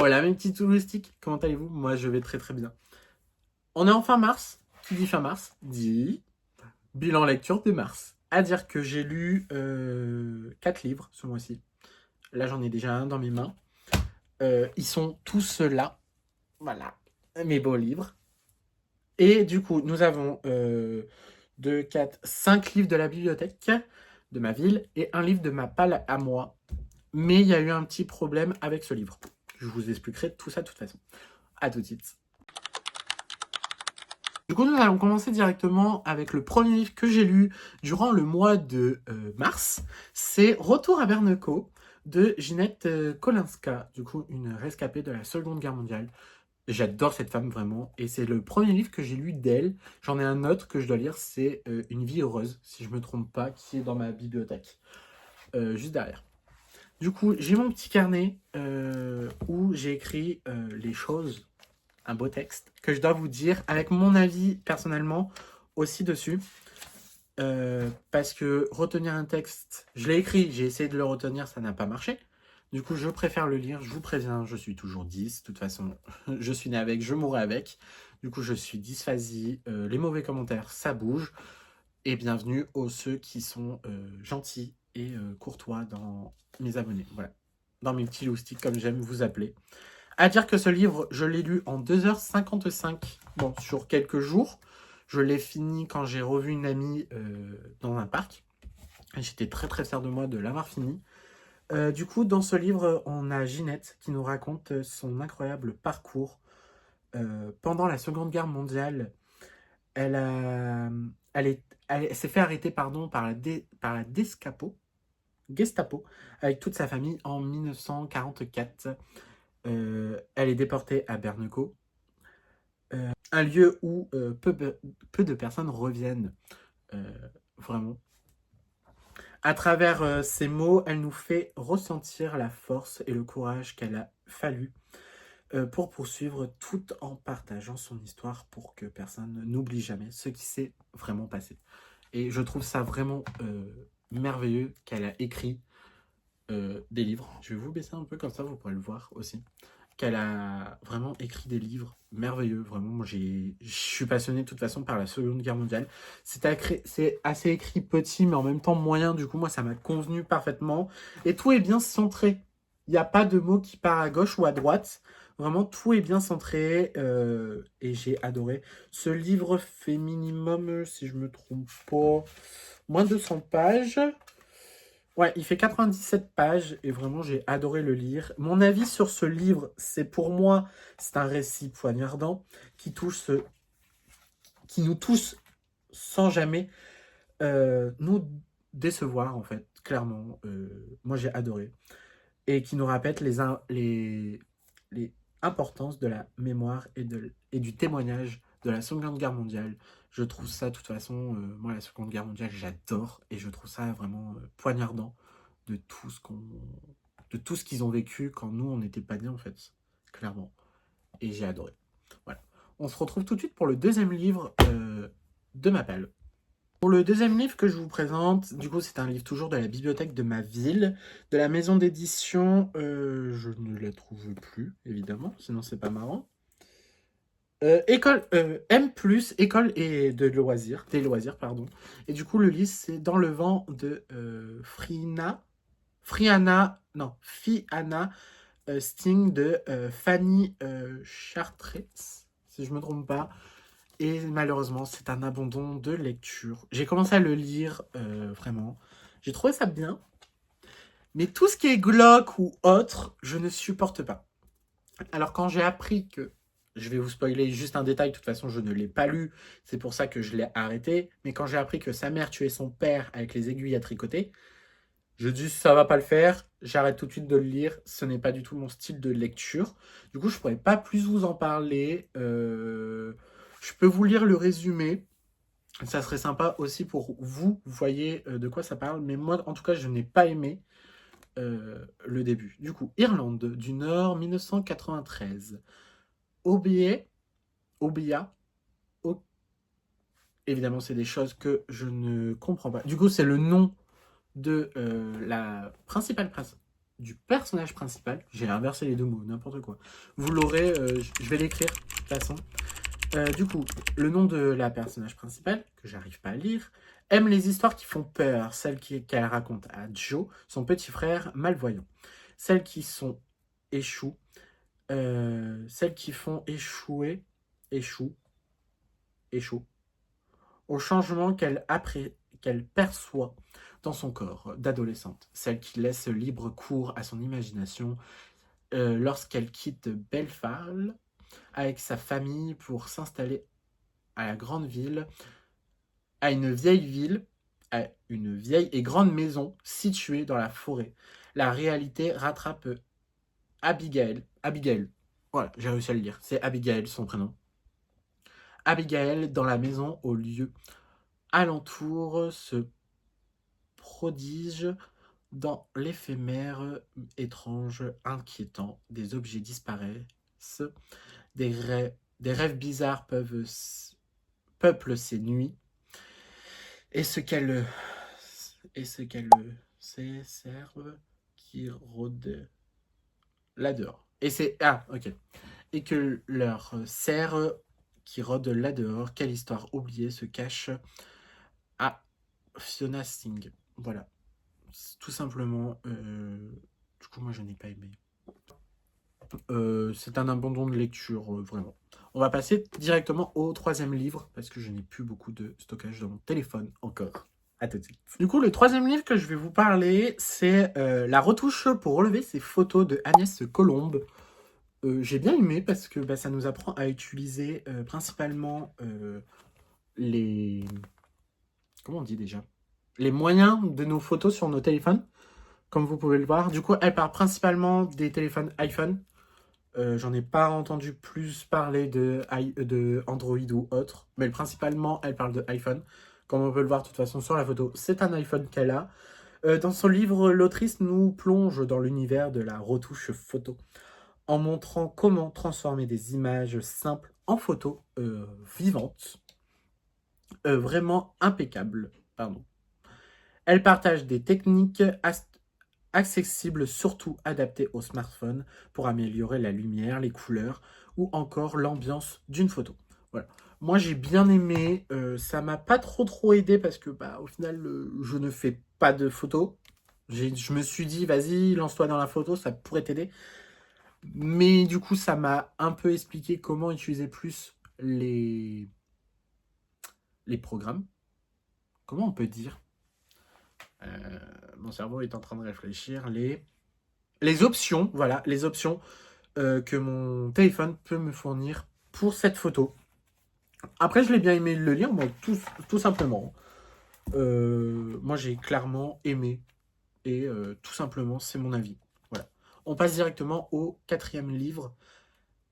Hola mes petits touloustiques, comment allez-vous? Moi je vais très très bien. On est en fin mars, qui dit fin mars dit bilan lecture de mars. À dire que j'ai lu 4 livres ce mois-ci. Là j'en ai déjà un dans mes mains. Ils sont tous là, voilà, mes beaux livres. Et du coup nous avons 2, 4, 5 livres de la bibliothèque de ma ville et un livre de ma palle à moi. Mais il y a eu un petit problème avec ce livre. Je vous expliquerai tout ça de toute façon. À tout de suite. Du coup, nous allons commencer directement avec le premier livre que j'ai lu durant le mois de mars. C'est Retour à Berneko de Ginette Kolinska, du coup une rescapée de la Seconde Guerre mondiale. J'adore cette femme vraiment et c'est le premier livre que j'ai lu d'elle. J'en ai un autre que je dois lire, c'est Une vie heureuse, si je me trompe pas, qui est dans ma bibliothèque, juste derrière. Du coup, j'ai mon petit carnet où j'ai écrit les choses, un beau texte que je dois vous dire avec mon avis personnellement aussi dessus. Parce que retenir un texte, je l'ai écrit, j'ai essayé de le retenir, ça n'a pas marché. Du coup, je préfère le lire, je vous préviens, je suis toujours 10. De toute façon, je suis né avec, je mourrai avec. Du coup, je suis dysphasie, les mauvais commentaires, ça bouge. Et bienvenue aux ceux qui sont gentils et courtois dans mes abonnés. Voilà. Dans mes petits loustiques, comme j'aime vous appeler. À dire que ce livre, je l'ai lu en 2h55, bon, sur quelques jours. Je l'ai fini quand j'ai revu une amie dans un parc. J'étais très très fier de moi de l'avoir fini. Du coup, dans ce livre, on a Ginette qui nous raconte son incroyable parcours. Pendant la Seconde Guerre mondiale, elle, a, elle s'est fait arrêter pardon, par la Gestapo avec toute sa famille en 1944. Elle est déportée à Berneko, un lieu où peu de personnes reviennent, vraiment. À travers ces mots, elle nous fait ressentir la force et le courage qu'elle a fallu pour poursuivre tout en partageant son histoire pour que personne n'oublie jamais ce qui s'est vraiment passé. Et je trouve ça vraiment merveilleux qu'elle a écrit des livres. Je vais vous baisser un peu comme ça, vous pourrez le voir aussi. Qu'elle a vraiment écrit des livres merveilleux. Vraiment, moi, je suis passionné de toute façon par la Seconde Guerre mondiale. C'est assez écrit petit, mais en même temps moyen. Du coup, moi, ça m'a convenu parfaitement. Et tout est bien centré. Il n'y a pas de mot qui part à gauche ou à droite. Vraiment, tout est bien centré et j'ai adoré. Ce livre fait minimum, si je me trompe pas, moins de 100 pages. Ouais, il fait 97 pages et vraiment j'ai adoré le lire. Mon avis sur ce livre, c'est pour moi, c'est un récit poignardant qui qui nous touche sans jamais nous décevoir en fait, clairement. Moi j'ai adoré et qui nous rappelle les importances de la mémoire et du témoignage de la Seconde Guerre mondiale. Je trouve ça, de toute façon, moi, la Seconde Guerre mondiale, j'adore et je trouve ça vraiment poignardant de de tout ce qu'ils ont vécu quand nous, on n'était pas nés, en fait, clairement. Et j'ai adoré. Voilà. On se retrouve tout de suite pour le deuxième livre de ma palle. Pour le deuxième livre que je vous présente, du coup, c'est un livre toujours de la bibliothèque de ma ville, de la maison d'édition. Je ne la trouve plus, évidemment, sinon c'est pas marrant. École M+, école et de loisirs, des loisirs, pardon. Et du coup, le livre, c'est Dans le vent de Fiana Sting de Fanny Chartres, si je me trompe pas. Et malheureusement, c'est un abandon de lecture. J'ai commencé à le lire, vraiment. J'ai trouvé ça bien. Mais tout ce qui est glauque ou autre, je ne supporte pas. Alors quand j'ai appris que... Je vais vous spoiler juste un détail, de toute façon je ne l'ai pas lu, c'est pour ça que je l'ai arrêté. Mais quand j'ai appris que sa mère tuait son père avec les aiguilles à tricoter, je dis ça va pas le faire, j'arrête tout de suite de le lire, ce n'est pas du tout mon style de lecture. Du coup je pourrais pas plus vous en parler. Je peux vous lire le résumé. Ça serait sympa aussi pour vous, vous voyez de quoi ça parle. Mais moi, en tout cas, je n'ai pas aimé le début. Du coup, Irlande du Nord, 1993. Obia, Obia, O- évidemment, c'est des choses que je ne comprends pas. Du coup, c'est le nom de la principale du personnage principal. J'ai inversé les deux mots, n'importe quoi. Vous l'aurez, je vais l'écrire de toute façon. Du coup, le nom de la personnage principale, que j'arrive pas à lire, aime les histoires qui font peur, celles qu'elle raconte à Joe, son petit frère malvoyant. Celles qui sont échoues, celles qui font échouent, au changement qu'elle perçoit dans son corps d'adolescente. Celles qui laissent libre cours à son imagination lorsqu'elle quitte Belfast avec sa famille pour s'installer à la grande ville, à une vieille et grande maison située dans la forêt. La réalité rattrape Abigail. Voilà, j'ai réussi à le lire. C'est Abigail, son prénom. Abigail, dans la maison, au lieu alentour, se prodige dans l'éphémère, étrange, inquiétant. Des objets disparaissent, des rêves bizarres peuplent ses nuits, et ce qu'elle serve qui rôde là dehors. Et c'est ok. Et que leur serre qui rôde là dehors, quelle histoire oubliée se cache à Fiona Singh. Voilà, tout simplement. Du coup, moi, je n'ai pas aimé. C'est un abandon de lecture, vraiment. On va passer directement au troisième livre, parce que je n'ai plus beaucoup de stockage dans mon téléphone encore. À tout de suite. Du coup, le troisième livre que je vais vous parler, c'est La retouche pour relever ses photos de Agnès Colombe. J'ai bien aimé parce que ça nous apprend à utiliser principalement les... Comment on dit déjà? Les moyens de nos photos sur nos téléphones, comme vous pouvez le voir. Du coup, elle parle principalement des téléphones iPhone. J'en ai pas entendu plus parler de Android ou autre, mais principalement, elle parle de iPhone. Comme on peut le voir de toute façon sur la photo, c'est un iPhone qu'elle a. Dans son livre, l'autrice nous plonge dans l'univers de la retouche photo, en montrant comment transformer des images simples en photos vivantes, vraiment impeccables. Pardon. Elle partage des techniques accessibles, surtout adaptées au smartphone pour améliorer la lumière, les couleurs ou encore l'ambiance d'une photo. Voilà. Moi j'ai bien aimé, ça m'a pas trop aidé parce que au final je ne fais pas de photos. Je me suis dit vas-y lance-toi dans la photo, ça pourrait t'aider. Mais du coup ça m'a un peu expliqué comment utiliser plus les programmes. Comment on peut dire mon cerveau est en train de réfléchir. Les options, voilà, les options que mon téléphone peut me fournir pour cette photo. Après, je l'ai bien aimé le lire, moi, tout simplement. Moi, j'ai clairement aimé. Et tout simplement, c'est mon avis. Voilà. On passe directement au quatrième livre.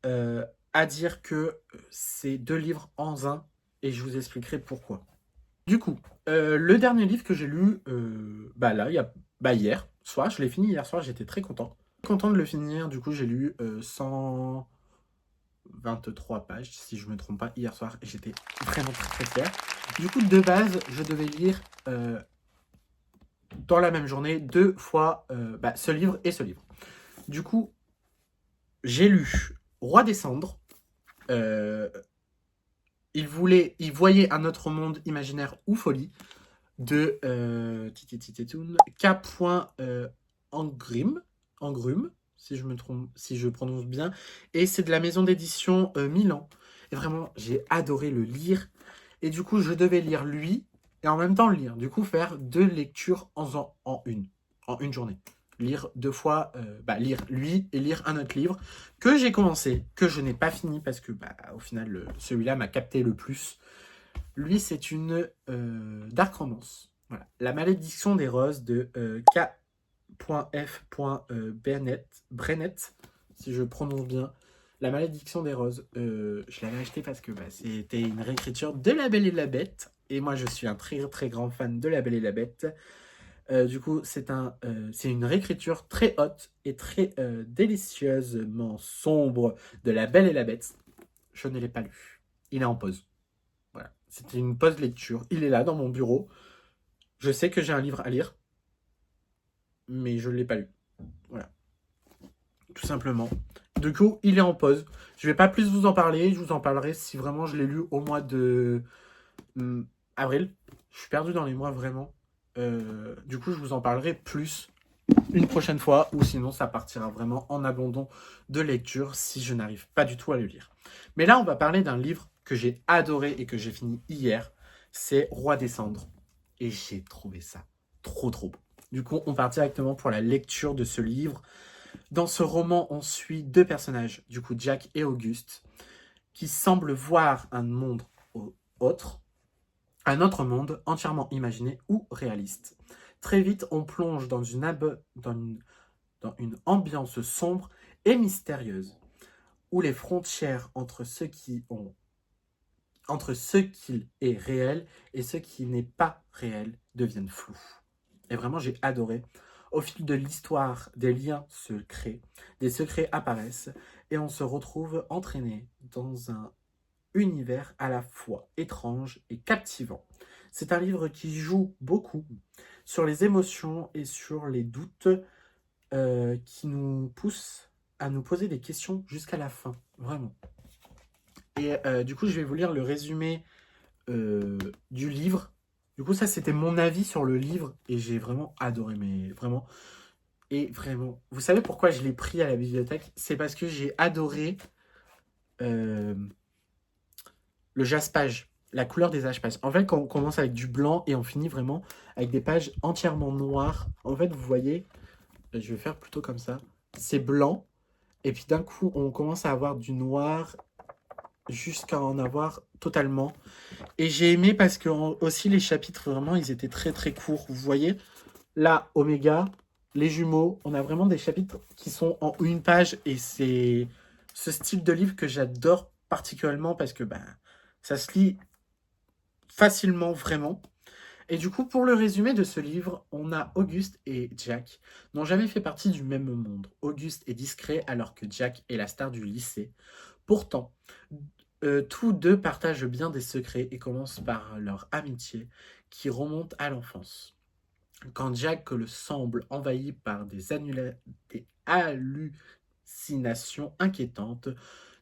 À dire que c'est deux livres en un. Et je vous expliquerai pourquoi. Du coup, le dernier livre que j'ai lu, là, hier soir, je l'ai fini hier soir, j'étais très content. Content de le finir, du coup j'ai lu 123 pages, si je me trompe pas, hier soir, et j'étais vraiment très fier. Du coup, de base, je devais lire dans la même journée 2 fois ce livre et ce livre. Du coup, j'ai lu Roi des Cendres. Il voyait un autre monde imaginaire ou folie de K. Engrume, si je me trompe, si je prononce bien, et c'est de la maison d'édition Milan. Et vraiment, j'ai adoré le lire. Et du coup, je devais lire lui et en même temps le lire. Du coup, faire deux lectures en une journée. Lire deux fois, lire lui et lire un autre livre que j'ai commencé, que je n'ai pas fini parce que au final, celui-là m'a capté le plus. Lui, c'est une dark romance. Voilà. La malédiction des roses de K.F. Brennett, si je prononce bien. La malédiction des roses. Je l'avais acheté parce que c'était une réécriture de La Belle et la Bête. Et moi, je suis un très très grand fan de La Belle et la Bête. Du coup, c'est une réécriture très haute et très délicieusement sombre de La Belle et la Bête. Je ne l'ai pas lu. Il est en pause. Voilà. C'était une pause lecture. Il est là dans mon bureau. Je sais que j'ai un livre à lire, mais je ne l'ai pas lu. Voilà, tout simplement. Du coup, il est en pause. Je vais pas plus vous en parler. Je vous en parlerai si vraiment je l'ai lu au mois de avril. Je suis perdu dans les mois vraiment. Du coup, je vous en parlerai plus une prochaine fois, ou sinon ça partira vraiment en abandon de lecture si je n'arrive pas du tout à le lire. Mais là, on va parler d'un livre que j'ai adoré et que j'ai fini hier. C'est Roi des cendres. Et j'ai trouvé ça trop trop beau. Du coup, on part directement pour la lecture de ce livre. Dans ce roman, on suit deux personnages, du coup Jack et Auguste, qui semblent voir un monde autre, un autre monde entièrement imaginé ou réaliste. Très vite, on plonge dans une ambiance sombre et mystérieuse, où les frontières entre ce qui est réel et ce qui n'est pas réel deviennent floues. Et vraiment, j'ai adoré. Au fil de l'histoire, des liens se créent, des secrets apparaissent, et on se retrouve entraîné dans un univers à la fois étrange et captivant. C'est un livre qui joue beaucoup sur les émotions et sur les doutes qui nous poussent à nous poser des questions jusqu'à la fin, vraiment. Et du coup, je vais vous lire le résumé du livre. Du coup, ça, c'était mon avis sur le livre et j'ai vraiment adoré, mais vraiment. Et vraiment, vous savez pourquoi je l'ai pris à la bibliothèque? C'est parce que j'ai adoré euh, le jaspage, la couleur des pages. En fait, quand on commence avec du blanc et on finit vraiment avec des pages entièrement noires, en fait, vous voyez, je vais faire plutôt comme ça, c'est blanc, et puis d'un coup, on commence à avoir du noir jusqu'à en avoir totalement. Et j'ai aimé parce que aussi les chapitres, vraiment, ils étaient très très courts. Vous voyez, là, Oméga, les jumeaux, on a vraiment des chapitres qui sont en une page et c'est ce style de livre que j'adore particulièrement parce que ça se lit facilement, vraiment. Et du coup, pour le résumé de ce livre, on a Auguste et Jack n'ont jamais fait partie du même monde. Auguste est discret alors que Jack est la star du lycée. Pourtant, tous deux partagent bien des secrets et commencent par leur amitié qui remonte à l'enfance. Quand Jack le semble envahi par des hallucinations inquiétantes,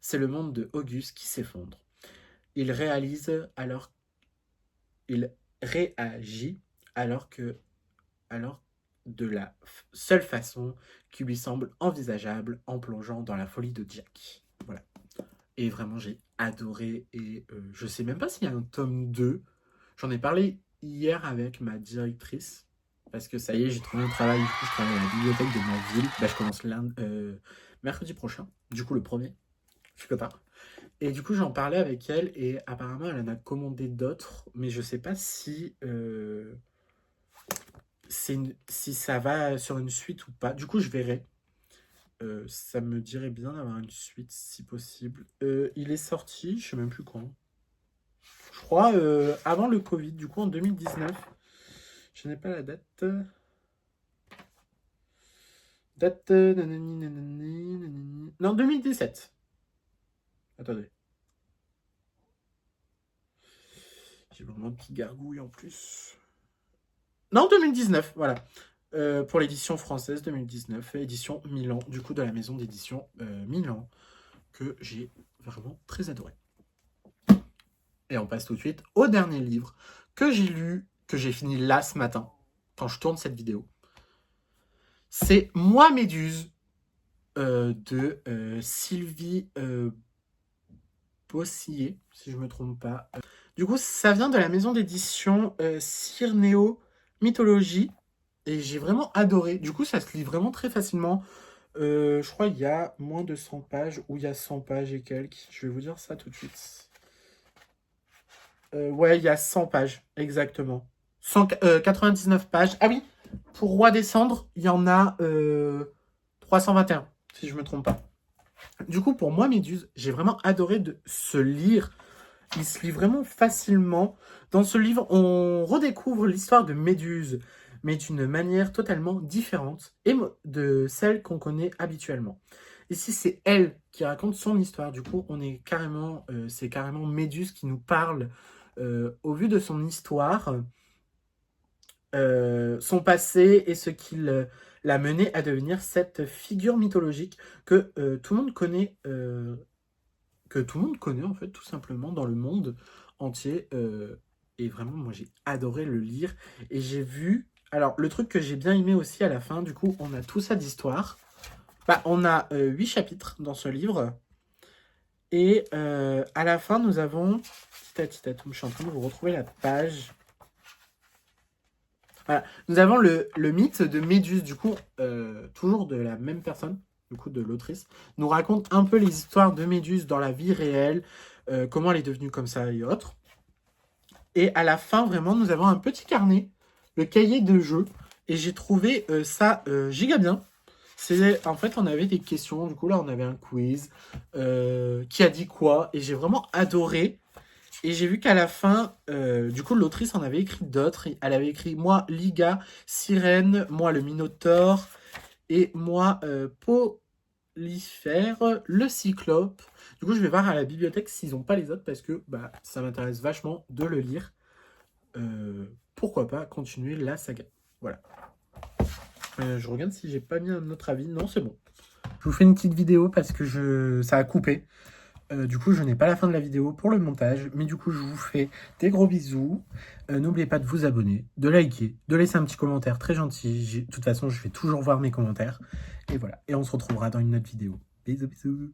c'est le monde de Auguste qui s'effondre. Il réalise alors, il réagit alors que, alors de la seule façon qui lui semble envisageable en plongeant dans la folie de Jack. Voilà. Et vraiment, j'ai adoré. Et je sais même pas s'il y a un tome 2. J'en ai parlé hier avec ma directrice. Parce que ça y est, j'ai trouvé un travail. Du coup, je travaille à la bibliothèque de ma ville. Je commence mercredi prochain. Du coup, le premier. Je suis content. Et du coup, j'en parlais avec elle. Et apparemment, elle en a commandé d'autres. Mais je sais pas si, si ça va sur une suite ou pas. Du coup, je verrai. Ça me dirait bien d'avoir une suite si possible. Il est sorti, je sais même plus quand. Je crois avant le Covid, du coup en 2019. Je n'ai pas la date. Date. Nanani, nanani, nanani. Non, 2017. Attendez. J'ai vraiment un petit gargouille en plus. Non, 2019, voilà. Pour l'édition française 2019, édition Milan, du coup de la maison d'édition Milan, que j'ai vraiment très adoré. Et on passe tout de suite au dernier livre que j'ai lu, que j'ai fini là ce matin, quand je tourne cette vidéo. C'est Moi Méduse de Sylvie Bossier, si je ne me trompe pas. Du coup, ça vient de la maison d'édition Cyrnéo Mythologie. Et j'ai vraiment adoré. Du coup, ça se lit vraiment très facilement. Je crois qu'il y a moins de 100 pages, ou il y a 100 pages et quelques. Je vais vous dire ça tout de suite. Ouais, il y a 100 pages, exactement. 99 pages. Ah oui, pour Roi des Cendres, il y en a 321, si je ne me trompe pas. Du coup, pour moi, Méduse, j'ai vraiment adoré de se lire. Il se lit vraiment facilement. Dans ce livre, on redécouvre l'histoire de Méduse, mais d'une manière totalement différente et de celle qu'on connaît habituellement. Ici, c'est elle qui raconte son histoire. Du coup, c'est carrément Méduse qui nous parle au vu de son histoire, son passé et ce qu'il l'a mené à devenir cette figure mythologique que tout le monde connaît, en fait, tout simplement, dans le monde entier. Et vraiment, moi, j'ai adoré le lire. Et j'ai vu... Alors, le truc que j'ai bien aimé aussi à la fin, du coup, on a tout ça d'histoire. Bah, on a 8 chapitres dans ce livre. Et à la fin, nous avons... Je suis en train de vous retrouver la page. Voilà. Nous avons le mythe de Méduse, du coup, toujours de la même personne, du coup, de l'autrice, nous raconte un peu les histoires de Méduse dans la vie réelle, comment elle est devenue comme ça et autres. Et à la fin, vraiment, nous avons un petit carnet, le cahier de jeu, et j'ai trouvé ça giga bien. En fait, on avait des questions, du coup, là, on avait un quiz, qui a dit quoi, et j'ai vraiment adoré. Et j'ai vu qu'à la fin, du coup, l'autrice en avait écrit d'autres. Elle avait écrit, moi, Liga, Sirène, moi, le Minotaure, et moi, Polyphère, le Cyclope. Du coup, je vais voir à la bibliothèque s'ils n'ont pas les autres, parce que bah, ça m'intéresse vachement de le lire. Pourquoi pas continuer la saga. Voilà. Je regarde si j'ai pas mis un autre avis. Non, c'est bon. Je vous fais une petite vidéo parce que ça a coupé. Du coup, je n'ai pas la fin de la vidéo pour le montage, mais du coup, je vous fais des gros bisous. N'oubliez pas de vous abonner, de liker, de laisser un petit commentaire très gentil. De toute façon, je vais toujours voir mes commentaires. Et voilà, et on se retrouvera dans une autre vidéo. Bisous, bisous.